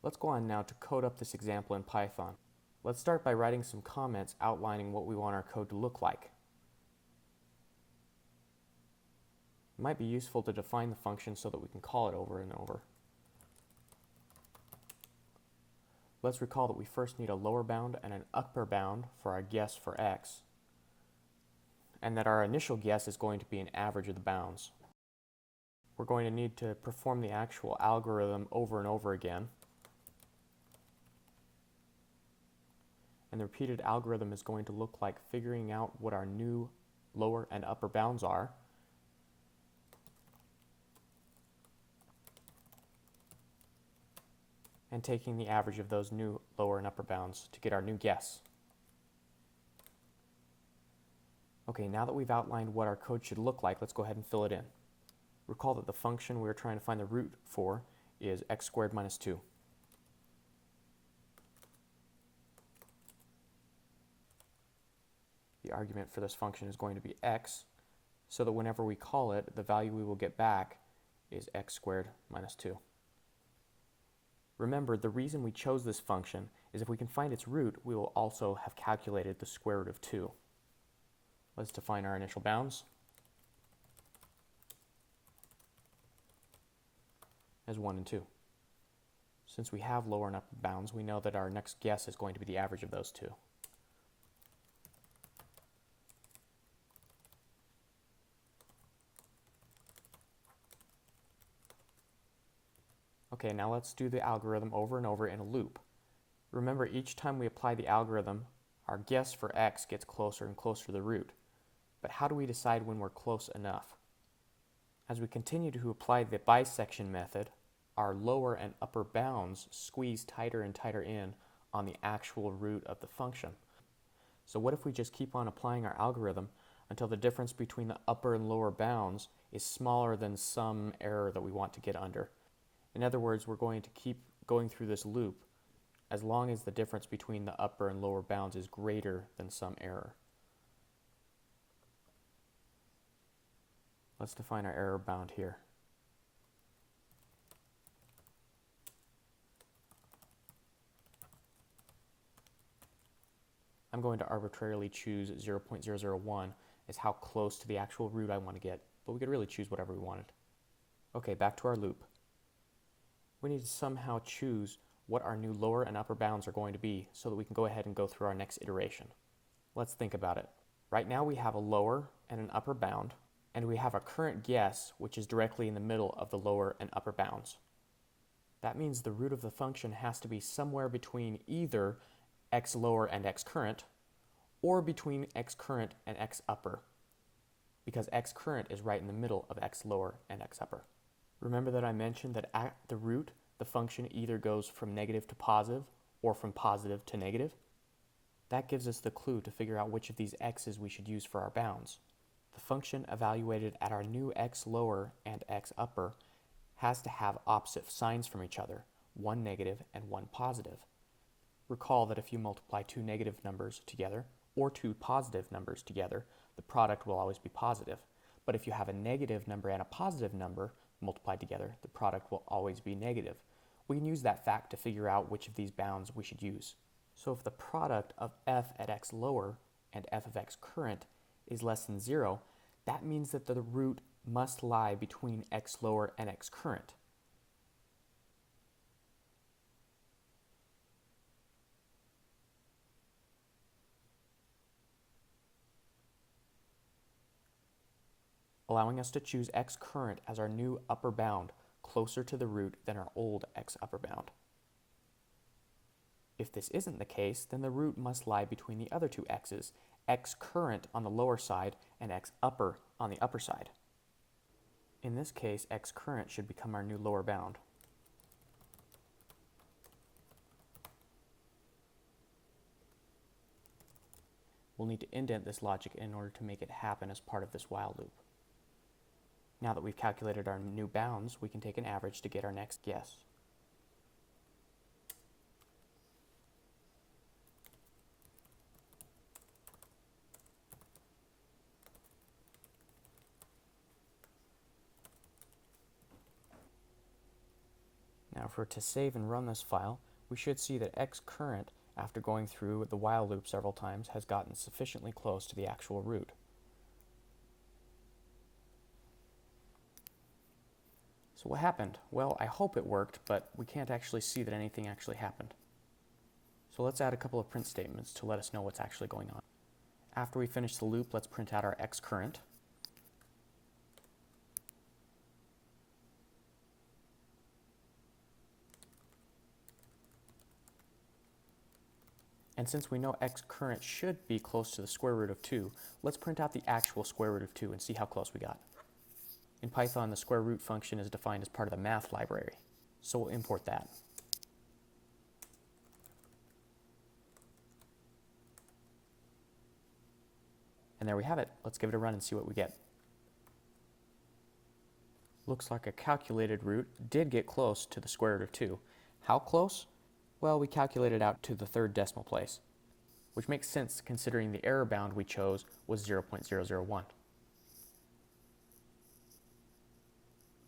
Let's go on now to code up this example in Python. Let's start by writing some comments outlining what we want our code to look like. It might be useful to define the function so that we can call it over and over. Let's recall that we first need a lower bound and an upper bound for our guess for x, and that our initial guess is going to be an average of the bounds. We're going to need to perform the actual algorithm over and over again. And the repeated algorithm is going to look like figuring out what our new lower and upper bounds are, and taking the average of those new lower and upper bounds to get our new guess. Okay, now that we've outlined what our code should look like, let's go ahead and fill it in. Recall that the function we're trying to find the root for is x squared minus 2. The argument for this function is going to be x, so that whenever we call it, the value we will get back is x squared minus 2. Remember, the reason we chose this function is if we can find its root, we will also have calculated the square root of 2. Let's define our initial bounds as 1 and 2. Since we have lower and upper bounds, we know that our next guess is going to be the average of those two. Okay, now let's do the algorithm over and over in a loop. Remember, each time we apply the algorithm, our guess for x gets closer and closer to the root. But how do we decide when we're close enough? As we continue to apply the bisection method, our lower and upper bounds squeeze tighter and tighter in on the actual root of the function. So what if we just keep on applying our algorithm until the difference between the upper and lower bounds is smaller than some error that we want to get under? In other words, we're going to keep going through this loop as long as the difference between the upper and lower bounds is greater than some error. Let's define our error bound here. I'm going to arbitrarily choose 0.001 as how close to the actual root I want to get, but we could really choose whatever we wanted. Okay, back to our loop. We need to somehow choose what our new lower and upper bounds are going to be so that we can go ahead and go through our next iteration. Let's think about it. Right now we have a lower and an upper bound, and we have a current guess which is directly in the middle of the lower and upper bounds. That means the root of the function has to be somewhere between either x lower and x current, or between x current and x upper, because x current is right in the middle of x lower and x upper. Remember that I mentioned that at the root, the function either goes from negative to positive or from positive to negative? That gives us the clue to figure out which of these x's we should use for our bounds. The function evaluated at our new x lower and x upper has to have opposite signs from each other, one negative and one positive. Recall that if you multiply two negative numbers together or two positive numbers together, the product will always be positive. But if you have a negative number and a positive number multiplied together, the product will always be negative. We can use that fact to figure out which of these bounds we should use. So if the product of f at x lower and f of x current is less than 0, that means that the root must lie between x lower and x current. Allowing us to choose x current as our new upper bound closer to the root than our old x upper bound. If this isn't the case, then the root must lie between the other two x's, x current on the lower side and x upper on the upper side. In this case, x current should become our new lower bound. We'll need to indent this logic in order to make it happen as part of this while loop. Now that we've calculated our new bounds, we can take an average to get our next guess. Now if we're to save and run this file, we should see that x current, after going through the while loop several times, has gotten sufficiently close to the actual root. So what happened? Well, I hope it worked, but we can't actually see that anything actually happened. So let's add a couple of print statements to let us know what's actually going on. After we finish the loop, let's print out our x current. And since we know x current should be close to the square root of 2, let's print out the actual square root of 2 and see how close we got. In Python, the square root function is defined as part of the math library, so we'll import that. And there we have it. Let's give it a run and see what we get. Looks like a calculated root did get close to the square root of 2. How close? Well, we calculated out to the third decimal place, which makes sense considering the error bound we chose was 0.001.